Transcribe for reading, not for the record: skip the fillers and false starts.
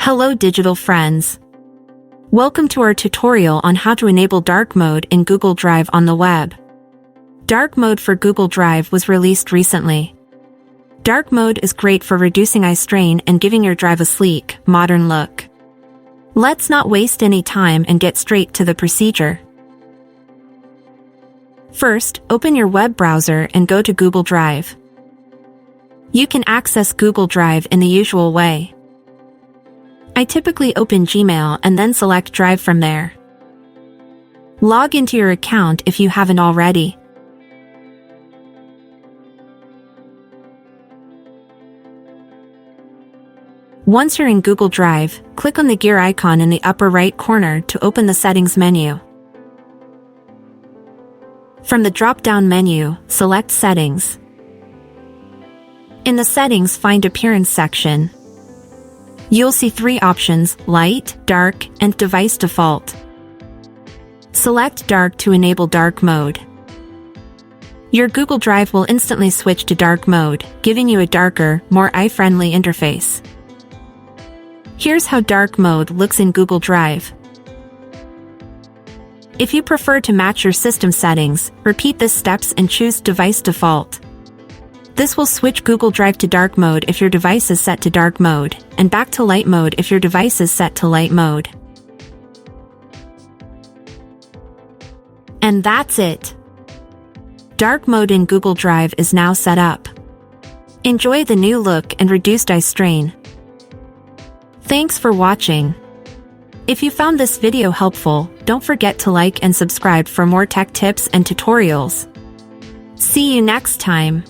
Hello digital friends. Welcome to our tutorial on how to enable dark mode in Google Drive on the web. Dark mode for Google Drive was released recently. Dark mode is great for reducing eye strain and giving your drive a sleek, modern look. Let's not waste any time and get straight to the procedure. First, open your web browser and go to Google Drive. You can access Google Drive in the usual way. I typically open Gmail and then select Drive from there. Log into your account if you haven't already. Once you're in Google Drive, click on the gear icon in the upper right corner to open the Settings menu. From the drop-down menu, select Settings. In the Settings, find Appearance section. You'll see three options: Light, Dark, and Device Default. Select Dark to enable dark mode. Your Google Drive will instantly switch to dark mode, giving you a darker, more eye-friendly interface. Here's how dark mode looks in Google Drive. If you prefer to match your system settings, repeat the steps and choose Device Default. This will switch Google Drive to dark mode if your device is set to dark mode, and back to light mode if your device is set to light mode. And that's it! Dark mode in Google Drive is now set up. Enjoy the new look and reduced eye strain. Thanks for watching. If you found this video helpful, don't forget to like and subscribe for more tech tips and tutorials. See you next time.